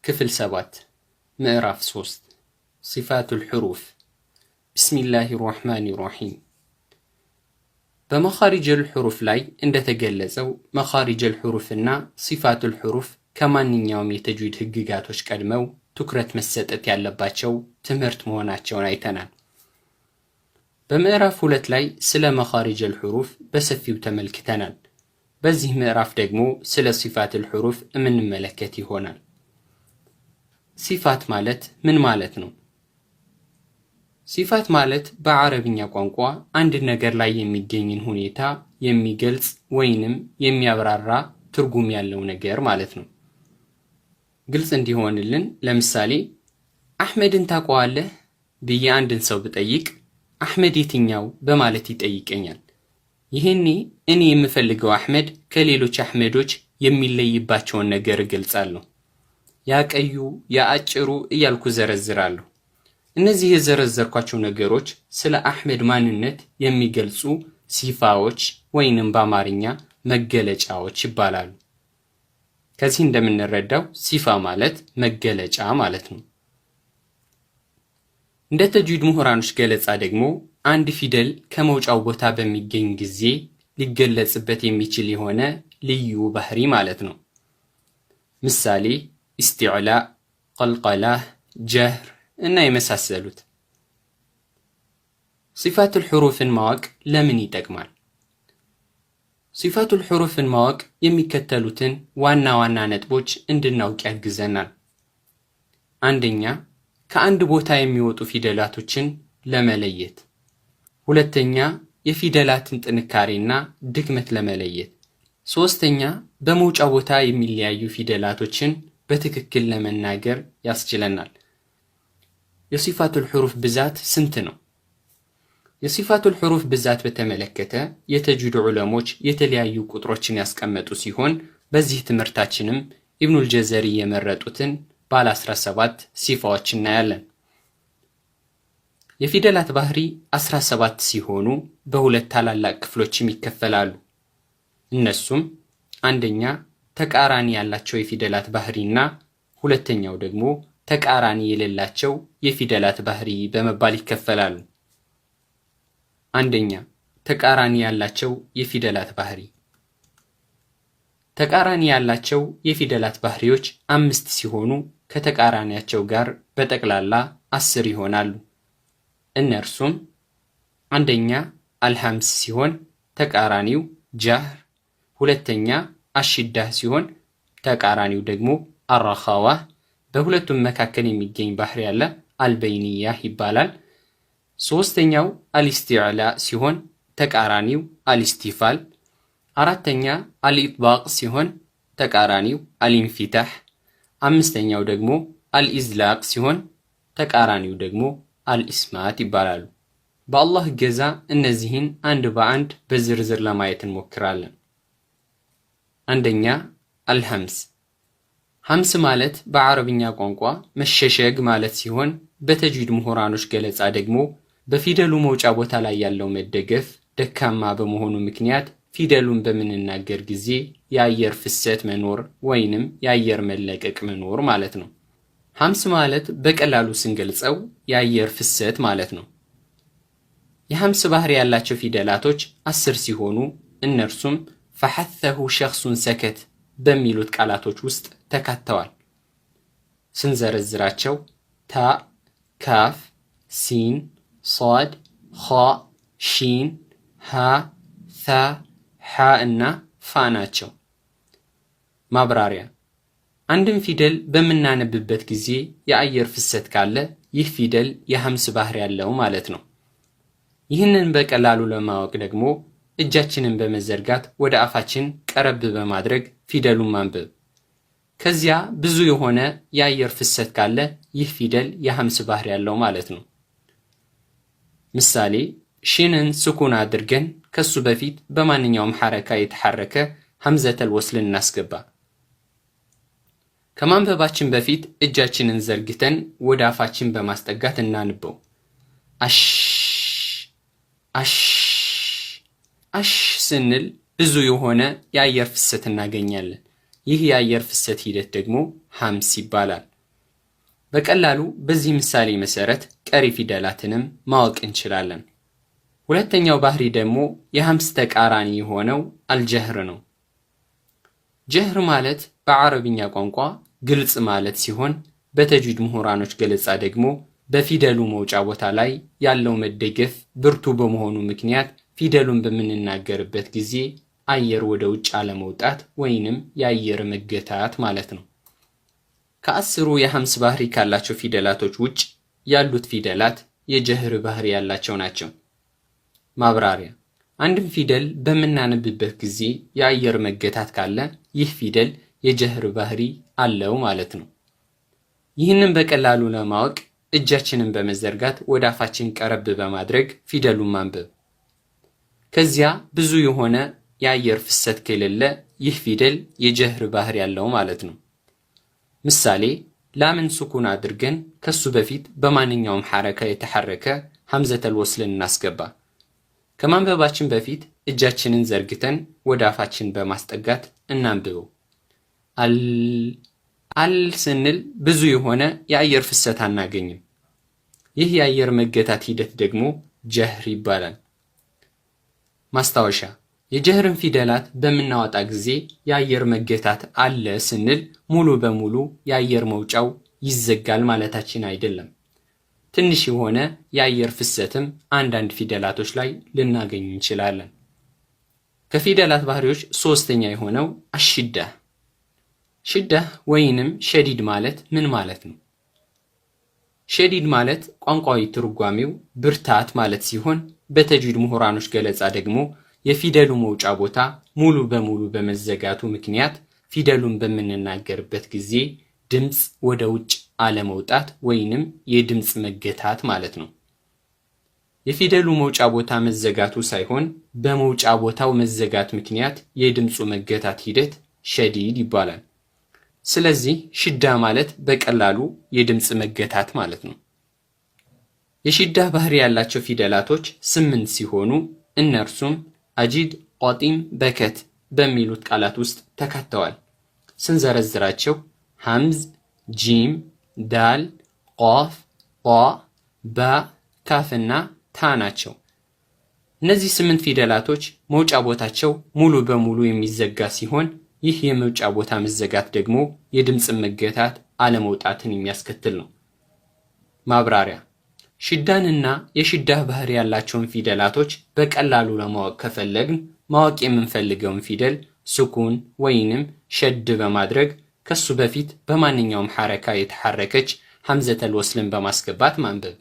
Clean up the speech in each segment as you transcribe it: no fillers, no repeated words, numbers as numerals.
ክፍል 7 ምዕራፍ 3 ሲፋቱል ሑሩፍ ቢስሚላሂር ረሕማኒር ረሒም። በመኻሪጀል ሑሩፍ ላይ እንደተገለጸው መኻሪጀል ሑሩፍና ሲፋቱል ሑሩፍ ከማንኛውም የተጅዊድ ህግጋቶች ቀድመው ትኩረት መሰጠት ያለባቸው ትምህርት መሆናቸውን አይተናል። በምዕራፍ 2 ላይ ስለ መኻሪጀል ሑሩፍ በሰፊው ተመልክተናል። በዚህ ምዕራፍ ደግሞ ስለ ሲፋቱል ሑሩፍ የምንመለከት ይሆናል። ሲፋት ማለት ምን ማለት ነው? ሲፋት ማለት በአረብኛ ቋንቋ አንድ ነገር ላይ የሚገኝን ሁኔታ የሚገልጽ ወይንም የሚያብራራ ትርጉም ያለው ነገር ማለት ነው። ግልጽ እንዲሆንልን ለምሳሌ አህመድን ታውቀዋለህ ብዬ አንድን ሰው ብጠይቅ አህመድ የትኛው በማለት ይጠይቀኛል። ይሄኔ እኔ የምፈልገው አህመድ ከሌሎች አህመዶች የሚለይባቸውን ነገር እገልጻለሁ። ያ ቀዩ፣ ያ አጭሩ እያልኩ ዘረዝራለሁ። እነዚህ የዘረዘርኳቸው ነገሮች ስለ አህመድ ማንነት የሚገልጹ ሲፋዎች ወይንም በአማርኛ መገለጫዎች ይባላሉ። ከዚህ እንደምንረዳው ሲፋ ማለት መገለጫ ማለት ነው። እንደ ተጅዊድ ምሁራኖች ገለጻ ደግሞ አንድ ፊደል ከመውጫው ቦታ በሚገኝ ጊዜ ሊገለጽበት የሚችል የሆነ ልዩ ባህሪ ማለት ነው። ምሳሌ ኢስቲዕላእ፣ ቀልቀላህ፣ ጀህር እና የመሳሰሉት። ሲፋቱል ሑሩፍን ማወቅ ለምን ይጠቅማል? ሲፋቱል ሑሩፍን ማወቅ የሚከተሉትን ዋና ዋና ነጥቦች እንድናውቅ ያግዘናል። አንደኛ፣ ከአንድ ቦታ የሚወጡ ፊደላቶችን ለመለየት። ሁለተኛ፣ የፊደላትን ጥንካሬና ድክመት ለመለየት። ሶስተኛ፣ በመውጫ ቦታ የሚለያዩ ፊደላቶችን በትክክል ለመናገር ያስችለናል። የሲፋቱል ሑሩፍ ብዛት ስንት ነው? የሲፋቱል ሑሩፍ ብዛት በተመለከተ የተጅዊድ ዑለሞች የተለያዩ ቁጥሮችን ያስቀመጡ ሲሆን በዚህ ትምህርታችንም ኢብኑል ጀዘሪ የመረጡትን ባለ 17 ሲፋዎች እናያለን። የፊደላት ባህሪ 17 ሲሆኑ በሁለት ታላላቅ ክፍሎችም ይከፈላሉ። እነሱም አንደኛ ተቃራኒ ያላቸው የፊደላት ባህሪና ሁለተኛው ደግሞ ተቃራኒ የሌላቸው የፊደላት ባህሪ በመባል ይከፈላሉ። አንደኛ ተቃራኒ ያላቸው የፊደላት ባህሪ። ተቃራኒ ያላቸው የፊደላት ባህሪዎች 5 ሲሆኑ ከተቃራኒያቸው ጋር በጠቅላላ 10 ይሆናሉ። እነርሱም አንደኛ አልሐምስ ሲሆን ተቃራኒው ጃህር፣ ሁለተኛ አሽዳህ ሲሆን ተቃራኒው ደግሞ አራኻዋህ፣ በሁለቱም መካከል የሚገኝ ባህሪ ያለ አልበይንያህ ይባላል። ሶስተኛው አልኢስቲዕላእ ሲሆን ተቃራኒው አልኢስቲፋል፣ አራተኛ አልኢጥባቅ ሲሆን ተቃራኒው አልኢንፊታህ፣ አምስተኛው ደግሞ አልኢዝላቅ ሲሆን ተቃራኒው ደግሞ አልኢስማት ይባላሉ። በአላህ እገዛ እነዚህን አንድ በአንድ በዝርዝር ለማየት እንሞክራለን። አንደኛ አልሐምስ። ሐምስ ማለት በአረብኛ ቋንቋ መሸሸግ ማለት ሲሆን በተጅዊድ ምሁራኖች ገለጻ ደግሞ በፊደሉ መውጫ ቦታ ላይ ያለው መደገፍ ደካማ በመሆኑ ምክንያት ፊደሉን በምንናገር ጊዜ የአየር ፍሰት መኖር ወይንም የአየር መለቀቅ መኖር ማለት ነው። ሐምስ ማለት በቀላሉ ስንገልጸው የአየር ፍሰት ማለት ነው። የሐምስ ባህሪ ያላቸው ፊደላቶች 10 ሲሆኑ እነርሱም ፈሐተሁ ሸኽሱን ሰከት በሚሉት ቃላቶች ውስጥ ተካተዋል። ስንዘረዝራቸው ታ፣ ካፍ፣ ሲን፣ ሷድ፣ ኻ፣ ሺን፣ ሃ፣ ታ፣ ሐ እና ፋ ናቸው። ማብራሪያ፣ አንድን ፊደል በምናነብበት ጊዜ የአየር ፍሰት ካለ ይህ ፊደል የሐምስ ባህሪ ያለው ማለት ነው። ይህንን በቀላሉ ለማወቅ ደግሞ እጃችንን በመዘርጋት ወደ አፋችን ቀረብ በማድረግ ፊደሉን ማንበብ። ከዚያ ብዙ የሆነ የአየር ፍሰት ካለ ይህ ፊደል የሐምስ ባህሪ ያለው ማለት ነው። ምሳሌ ሺንን ስኩን አድርገን ከሱ በፊት በማንኛውም ሐረካ የተሐረከ ሐምዘተል ወስልን እናስገባ። ከማንበባችን በፊት እጃችንን ዘርግተን ወደ አፋችን በማስጠጋት እናንበው። አሽ አሽ አሽ ስንል ብዙ የሆነ የአየር ፍሰት እናገኛለን። ይህ የአየር ፍሰት ሂደት ደግሞ ሐምስ ይባላል። በቀላሉ በዚህ ምሳሌ መሰረት ቀሪ ፊደላትንም ማወቅ እንችላለን። ሁለተኛው ባህሪ ደግሞ የሐምስ ተቃራኒ የሆነው አልጀህር ነው። ጀህር ማለት በአረብኛ ቋንቋ ግልጽ ማለት ሲሆን በተጅዊድ ምሁራኖች ገለጻ ደግሞ በፊደሉ መውጫ ቦታ ላይ ያለው መደገፍ ብርቱ በመሆኑ ምክንያት ፊደሉን በምንናገርበት ጊዜ አየር ወደ ውጭ አለመውጣት ወይንም የአየር መገታት ማለት ነው። ከአስሩ የሐምስ ባህሪ ካላቸው ፊደላቶች ውጭ ያሉት ፊደላት የጀህር ባህሪ ያላቸው ናቸው። ማብራሪያ፣ አንድም ፊደል በምናነብበት ጊዜ የአየር መገታት ካለ ይህ ፊደል የጀህር ባህሪ አለው ማለት ነው። ይህንን በቀላሉ ለማወቅ እጃችንን በመዘርጋት ወደ አፋችን ቀረብ በማድረግ ፊደሉን ማንበብ። ከዚያ ብዙ የሆነ የአየር ፍሰት ከሌለ ይህ ፊደል የጀህር ባህሪ ያለው ማለት ነው። ምሳሌ ላምን ሱኩን አድርገን ከሱ በፊት በማንኛውም ሐረካ የተሐረከ ሐምዘተል ወስልን እናስገባ። ከማንበባችን በፊት እጃችንን ዘርግተን ወደ አፋችን በማስጠጋት እናንብበው። አል ስንል ብዙ የሆነ የአየር ፍሰት አናገኝም። ይህ የአየር መገታት ሂደት ደግሞ ጀህር ይባላል። ማስታወሻ፣ የጀህርን ፊደላት በምናወጣ ጊዜ የአየር መገታት አለ ስንል ሙሉ በሙሉ የአየር መውጫው ይዘጋል ማለታችን አይደለም። ትንሽ የሆነ የአየር ፍሰትም አንዳንድ ፊደላቶች ላይ ልናገኝ እንችላለን። ከፊደላት ባህሪዎች ሶስተኛ የሆነው አሽዳህ። ሽዳህ ወይንም ሸዲድ ማለት ምን ማለት ነው? ሸዲድ ማለት ቋንቋዊ ትርጓሜው ብርታት ማለት ሲሆን በተጅዊድ ምሁራኖች ገለጻ ደግሞ የፊደሉ መውጫ ቦታ ሙሉ በሙሉ በመዘጋቱ ምክንያት ፊደሉን በምንናገርበት ጊዜ ድምፅ ወደ ውጭ አለመውጣት ወይንም የድምፅ መገታት ማለት ነው። የፊደሉ መውጫ ቦታ መዘጋቱ ሳይሆን በመውጫ ቦታው መዘጋት ምክንያት የድምፁ መገታት ሂደት ሸዲድ ይባላል። ስለዚህ ሽዳ ማለት በቀላሉ የድምፅ መገታት ማለት ነው። የሽዳ ባህሪ ያላቸው ፊደላቶች 8 ሲሆኑ እነርሱም አጂድ፣ ቋጢም፣ በከት በሚሉት ቃላት ውስጥ ተካተዋል። ስንዘረዝራቸው ሐምዝ፣ ጂም፣ ዳል፣ ቋፍ፣ ቋ፣ ባ፣ ካፍና ታ ናቸው። እነዚህ 8 ፊደላቶች መውጫ ቦታቸው ሙሉ በሙሉ የሚዘጋ ሲሆን ይህ የመውጫ ቦታ መዘጋት ደግሞ የድምፅ መገታት አለመውጣትን የሚያስከትል ነው። ማብራሪያ፣ ሽዳንና የሽዳህ ባህሪ ያላቸውን ፊደላቶች በቀላሉ ለማወቅ ከፈለግን ማወቅ የምንፈልገውን ፊደል ስኩን ወይንም ሸድ በማድረግ ከሱ በፊት በማንኛውም ሐረካ የተሐረከች ሐምዘተል ወስልን በማስገባት ማንበብ።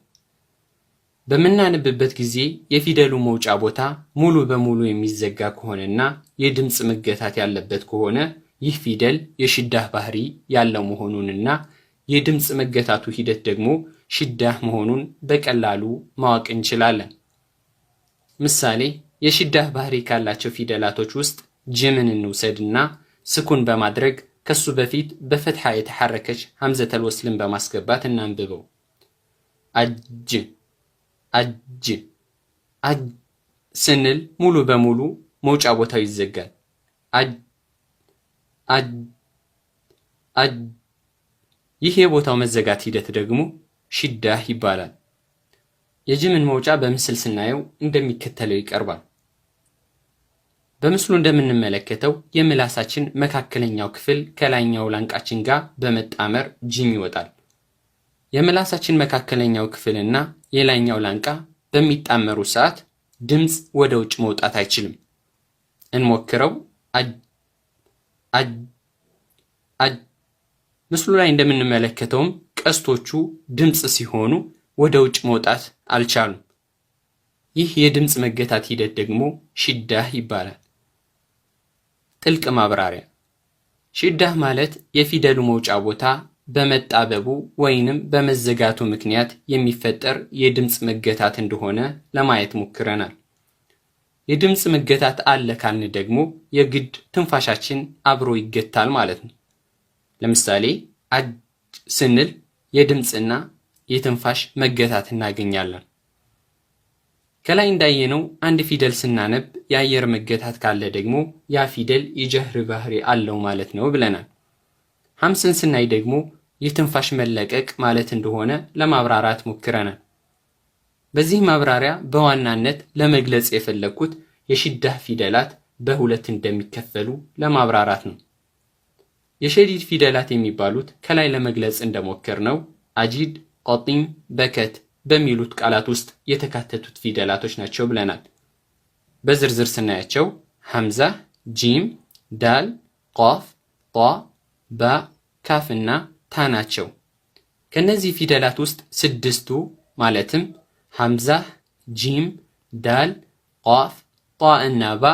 በምናነብበት ጊዜ የፊደሉ መውጫ ቦታ ሙሉ በሙሉ የሚዘጋ ከሆነና የድምፅ መገታት ያለበት ከሆነ ይህ ፊደል የሽዳህ ባህሪ ያለው መሆኑንና የድምፅ መገታቱ ሂደት ደግሞ ሽዳህ መሆኑን በቀላሉ ማወቅ እንችላለን። ምሳሌ የሽዳህ ባህሪ ካላቸው ፊደላቶች ውስጥ ጅምን እንውሰድና ስኩን በማድረግ ከሱ በፊት በፈትሐ የተሐረከች ሐምዘተል ወስልን በማስገባት እናንብበው። አጅ አጅ አጅ ስንል ሙሉ በሙሉ መውጫ ቦታው ይዘጋል። አጅ አጅ አጅ። ይህ የቦታው መዘጋት ሂደት ደግሞ ሽዳህ ይባላል። የጅምን መውጫ በምስል ስናየው እንደሚከተለው ይቀርባል። በምስሉ እንደምንመለከተው የምላሳችን መካከለኛው ክፍል ከላይኛው ላንቃችን ጋር በመጣመር ጂም ይወጣል። የምላሳችን መካከለኛው ክፍልና የላይኛው ላንቃ በሚጣመሩ ሰዓት ድምፅ ወደ ውጭ መውጣት አይችልም። እንሞክረው። አጅ አጅ አጅ። ምስሉ ላይ እንደምንመለከተውም ቀስቶቹ ድምፅ ሲሆኑ ወደ ውጭ መውጣት አልቻሉም። ይህ የድምፅ መገታት ሂደት ደግሞ ሽዳህ ይባላል። ጥልቅ ማብራሪያ፣ ሽዳህ ማለት የፊደሉ መውጫ ቦታ በመጣበቡ ወይንም በመዘጋቱ ምክንያት የሚፈጠር የድምፅ መገታት እንደሆነ ለማየት ሞክረናል። የድምፅ መገታት አለ ካልን ደግሞ የግድ ትንፋሻችን አብሮ ይገታል ማለት ነው። ለምሳሌ አጅ ስንል የድምፅና የትንፋሽ መገታት እናገኛለን። ከላይ እንዳየነው አንድ ፊደል ስናነብ የአየር መገታት ካለ ደግሞ ያ ፊደል የጀህር ባህሪ አለው ማለት ነው ብለናል። ሐምስን ስናይ ደግሞ የትንፋሽ መለቀቅ ማለት እንደሆነ ለማብራራት ሞክረናል። በዚህ ማብራሪያ በዋናነት ለመግለጽ የፈለኩት የሽዳህ ፊደላት በሁለት እንደሚከፈሉ ለማብራራት ነው። የሸዲድ ፊደላት የሚባሉት ከላይ ለመግለጽ እንደሞከርነው አጂድ፣ ቀጢም፣ በከት በሚሉት ቃላት ውስጥ የተካተቱት ፊደላቶች ናቸው ብለናል። በዝርዝር ስናያቸው ሐምዛ፣ ጂም፣ ዳል፣ ቃፍ፣ ጣ፣ ባ፣ ካፍ እና ታ ናቸው። ከነዚህ ፊደላት ውስጥ ስድስቱ ማለትም ሐምዛ፣ ጂም፣ ዳል፣ ቃፍ፣ ጣ እና ባ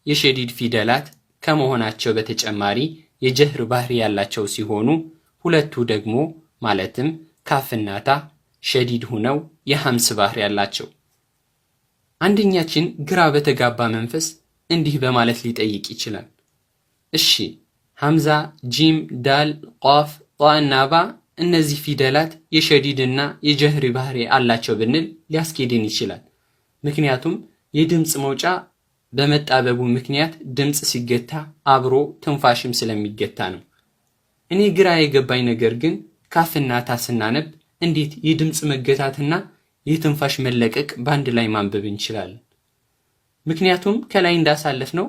የሸዲድ ፊደላት ከመሆናቸው በተጨማሪ የጀህር ባህሪ ያላቸው ሲሆኑ ሁለቱ ደግሞ ማለትም ካፍና ታ ሸዲድ ሆነው የሐምስ ባህሪ ያላቸው። አንደኛችን ግራ በተጋባ መንፈስ እንዲህ በማለት ሊጠይቅ ይችላል። እሺ ሐምዛ፣ ጂም፣ ዳል፣ ቃፍ፣ ጣ እና ባ እነዚህ ፊደላት የሸዲድና የጀህሪ ባህሪ አላቸው ብንል ሊያስኬድን ይችላል። ምክንያቱም የድምፅ መውጫ በመጣበቡ ምክንያት ድምፅ ሲገታ አብሮ ትንፋሽም ስለሚገታ ነው። እኔ ግራ የገባኝ ነገር ግን ካፍና ታ ስናነብ እንዴት የድምፅ መገታትና የትንፋሽ መለቀቅ በአንድ ላይ ማንበብ እንችላለን? ምክንያቱም ከላይ እንዳሳለፍ ነው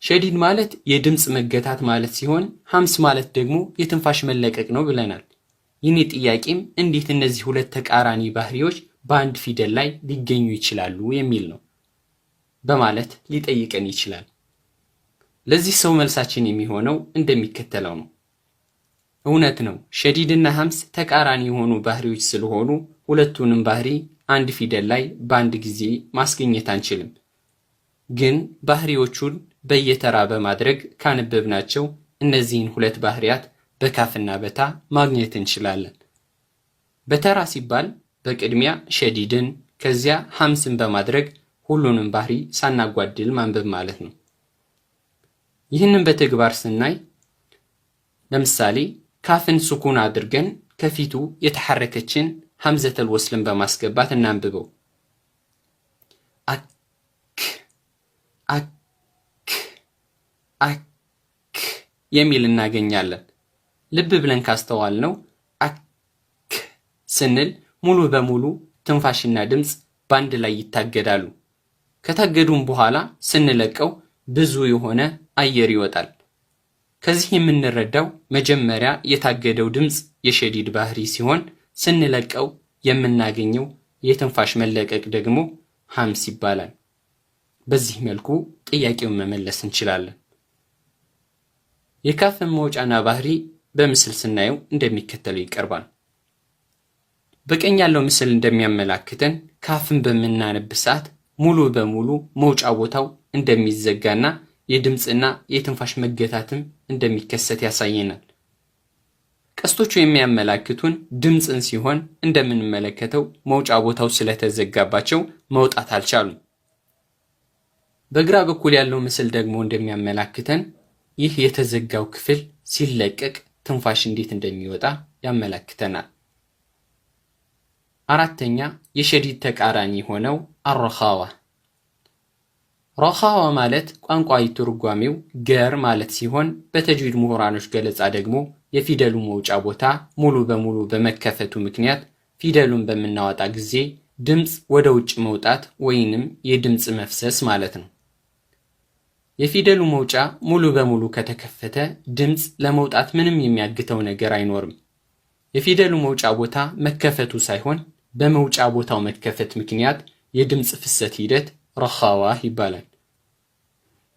ሸዲድ ማለት የድምፅ መገታት ማለት ሲሆን ሐምስ ማለት ደግሞ የትንፋሽ መለቀቅ ነው ብለናል። የኔ ጥያቄም እንዴት እነዚህ ሁለት ተቃራኒ ባህሪዎች በአንድ ፊደል ላይ ሊገኙ ይችላሉ የሚል ነው በማለት ሊጠይቀን ይችላል። ለዚህ ሰው መልሳችን የሚሆነው እንደሚከተለው ነው። እውነት ነው፣ ሸዲድና ሐምስ ተቃራኒ የሆኑ ባህሪዎች ስለሆኑ ሁለቱንም ባህሪ አንድ ፊደል ላይ በአንድ ጊዜ ማስገኘት አንችልም። ግን ባህሪዎቹን በየተራ በማድረግ ካነበብናቸው እነዚህን ሁለት ባህሪያት በካፍና በታ ማግኘት እንችላለን። በተራ ሲባል በቅድሚያ ሸዲድን ከዚያ ሐምስን በማድረግ ሁሉንም ባህሪ ሳናጓድል ማንበብ ማለት ነው። ይህንን በተግባር ስናይ ለምሳሌ ካፍን ሱኩን አድርገን ከፊቱ የተሐረከችን ሐምዘተል ወስልን በማስገባት እናንብበው። አክ አክ አክ የሚል እናገኛለን። ልብ ብለን ካስተዋልነው አክ ስንል ሙሉ በሙሉ ትንፋሽና ድምፅ በአንድ ላይ ይታገዳሉ። ከታገዱም በኋላ ስንለቀው ብዙ የሆነ አየር ይወጣል። ከዚህ የምንረዳው መጀመሪያ የታገደው ድምፅ የሸዲድ ባህሪ ሲሆን ስንለቀው የምናገኘው የትንፋሽ መለቀቅ ደግሞ ሐምስ ይባላል። በዚህ መልኩ ጥያቄውን መመለስ እንችላለን። የካፍን መውጫና ባህሪ በምስል ስናየው እንደሚከተለው ይቀርባል። በቀኝ ያለው ምስል እንደሚያመላክተን ካፍን በምናነብ ሰዓት ሙሉ በሙሉ መውጫ ቦታው እንደሚዘጋና የድምፅና የትንፋሽ መገታትም እንደሚከሰት ያሳየናል። ቀስቶቹ የሚያመላክቱን ድምፅን ሲሆን እንደምንመለከተው መውጫ ቦታው ስለተዘጋባቸው መውጣት አልቻሉም። በግራ በኩል ያለው ምስል ደግሞ እንደሚያመላክተን ይህ የተዘጋው ክፍል ሲለቀቅ ትንፋሽ እንዴት እንደሚወጣ ያመላክተናል። አራተኛ የሸዲድ ተቃራኒ ሆነው አረኻዋ። ረኻዋ ማለት ቋንቋዊ ትርጓሜው ገር ማለት ሲሆን በተጅዊድ ምሁራኖች ገለጻ ደግሞ የፊደሉ መውጫ ቦታ ሙሉ በሙሉ በመከፈቱ ምክንያት ፊደሉን በምናወጣ ጊዜ ድምፅ ወደ ውጭ መውጣት ወይንም የድምፅ መፍሰስ ማለት ነው። የፊደሉ መውጫ ሙሉ በሙሉ ከተከፈተ ድምፅ ለመውጣት ምንም የሚያግተው ነገር አይኖርም። የፊደሉ መውጫ ቦታ መከፈቱ ሳይሆን በመውጫ ቦታው መከፈት ምክንያት የድምፅ ፍሰት ሂደት ረኻዋ ይባላል።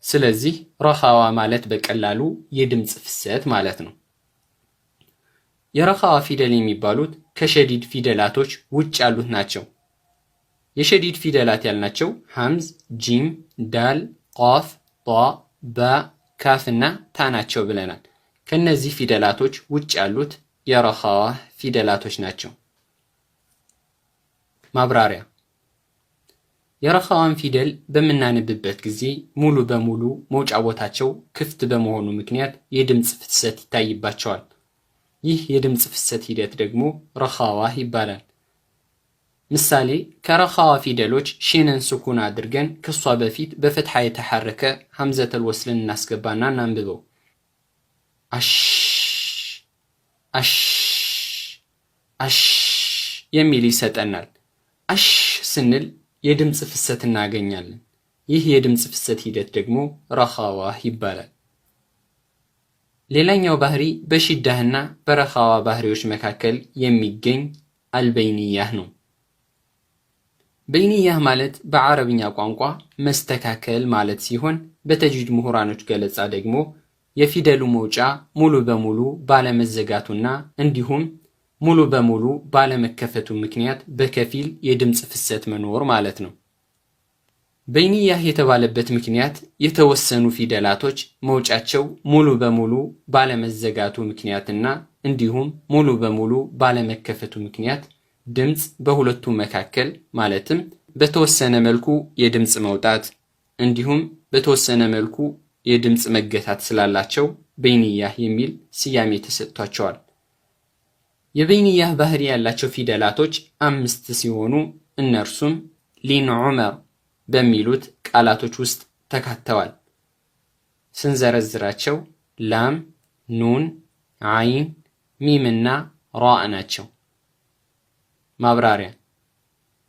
ስለዚህ ረኻዋ ማለት በቀላሉ የድምፅ ፍሰት ማለት ነው። የረኻዋ ፊደል የሚባሉት ከሸዲድ ፊደላቶች ውጭ ያሉት ናቸው። የሸዲድ ፊደላት ያልናቸው ሐምዝ፣ ጂም፣ ዳል፣ ቃፍ፣ ጣ፣ ባ፣ ካፍ እና ታ ናቸው ብለናል። ከነዚህ ፊደላቶች ውጭ ያሉት የረኻዋ ፊደላቶች ናቸው። ማብራሪያ የረኻዋን ፊደል በምናነብበት ጊዜ ሙሉ በሙሉ መውጫ ቦታቸው ክፍት በመሆኑ ምክንያት የድምፅ ፍሰት ይታይባቸዋል። ይህ የድምፅ ፍሰት ሂደት ደግሞ ረኻዋ ይባላል። ምሳሌ ከረኻዋ ፊደሎች ሺንን ስኩን አድርገን ከሷ በፊት በፈትሐ የተሐረከ ሐምዘተል ወስልን እናስገባና እናንብበው። አሽ አሽ አሽ የሚል ይሰጠናል። አሽ ስንል የድምፅ ፍሰት እናገኛለን። ይህ የድምፅ ፍሰት ሂደት ደግሞ ረኻዋህ ይባላል። ሌላኛው ባህሪ በሽዳህና በረኻዋ ባህሪዎች መካከል የሚገኝ አልበይንያህ ነው። በይንያህ ማለት በአረብኛ ቋንቋ መስተካከል ማለት ሲሆን በተጅዊድ ምሁራኖች ገለጻ ደግሞ የፊደሉ መውጫ ሙሉ በሙሉ ባለመዘጋቱና እንዲሁም ሙሉ በሙሉ ባለመከፈቱ ምክንያት በከፊል የድምፅ ፍሰት መኖር ማለት ነው። በይንያህ የተባለበት ምክንያት የተወሰኑ ፊደላቶች መውጫቸው ሙሉ በሙሉ ባለመዘጋቱ ምክንያትና እንዲሁም ሙሉ በሙሉ ባለመከፈቱ ምክንያት ድምፅ በሁለቱ መካከል ማለትም በተወሰነ መልኩ የድምፅ መውጣት እንዲሁም በተወሰነ መልኩ የድምፅ መገታት ስላላቸው በይንያህ የሚል ስያሜ ተሰጥቷቸዋል። የበይንያህ ባህሪ ያላቸው ፊደላቶች 5 ሲሆኑ እነርሱም ሊን ዑመር በሚሉት ቃላቶች ውስጥ ተካተዋል። ስንዘረዝራቸው ላም፣ ኑን፣ አይን፣ ሚምና ራ ናቸው። ማብራሪያ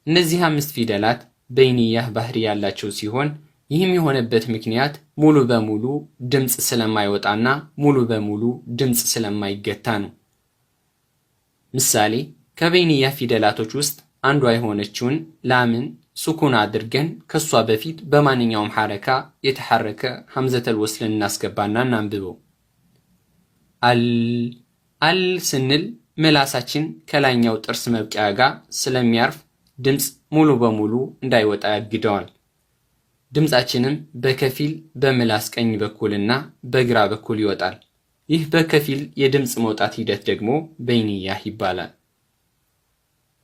እነዚህ 5 ፊደላት በይንያህ ባህሪ ያላቸው ሲሆን ይህም የሆነበት ምክንያት ሙሉ በሙሉ ድምፅ ስለማይወጣና ሙሉ በሙሉ ድምፅ ስለማይገታ ነው። ምሳሌ ከበይንያህ ፊደላቶች ውስጥ አንዷ የሆነችውን ላምን ሱኩን አድርገን ከሷ በፊት በማንኛውም ሐረካ የተሐረከ ሐምዘተል ወስልን እናስገባና እናንብበው። አል ስንል ምላሳችን ከላይኛው ጥርስ መብቂያ ጋር ስለሚያርፍ ድምፅ ሙሉ በሙሉ እንዳይወጣ ያግደዋል። ድምፃችንም በከፊል በምላስ ቀኝ በኩልና በግራ በኩል ይወጣል። ይህ በከፊል የድምፅ መውጣት ሂደት ደግሞ በይንያህ ይባላል።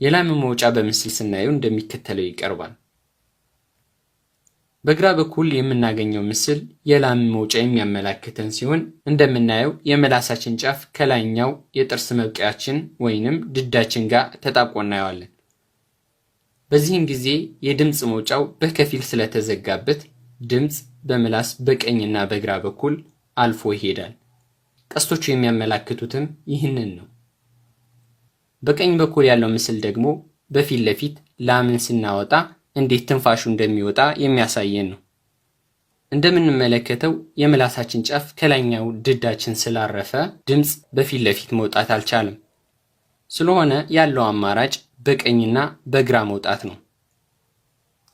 የላም መውጫ በምስል ስናየው እንደሚከተለው ይቀርባል። በግራ በኩል የምናገኘው ምስል የላም መውጫ የሚያመላክተን ሲሆን እንደምናየው የምላሳችን ጫፍ ከላይኛው የጥርስ መብቂያችን ወይንም ድዳችን ጋር ተጣብቆ እናየዋለን። በዚህም ጊዜ የድምፅ መውጫው በከፊል ስለተዘጋበት ድምፅ በምላስ በቀኝና በግራ በኩል አልፎ ይሄዳል። ቀስቶቹ የሚያመላክቱትም ይህንን ነው። በቀኝ በኩል ያለው ምስል ደግሞ በፊት ለፊት ላምን ስናወጣ እንዴት ትንፋሹ እንደሚወጣ የሚያሳየን ነው። እንደምንመለከተው የምላሳችን ጫፍ ከላይኛው ድዳችን ስላረፈ ድምፅ በፊት ለፊት መውጣት አልቻለም። ስለሆነ ያለው አማራጭ በቀኝና በግራ መውጣት ነው።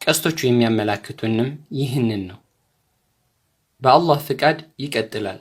ቀስቶቹ የሚያመላክቱንም ይህንን ነው። በአላህ ፍቃድ ይቀጥላል።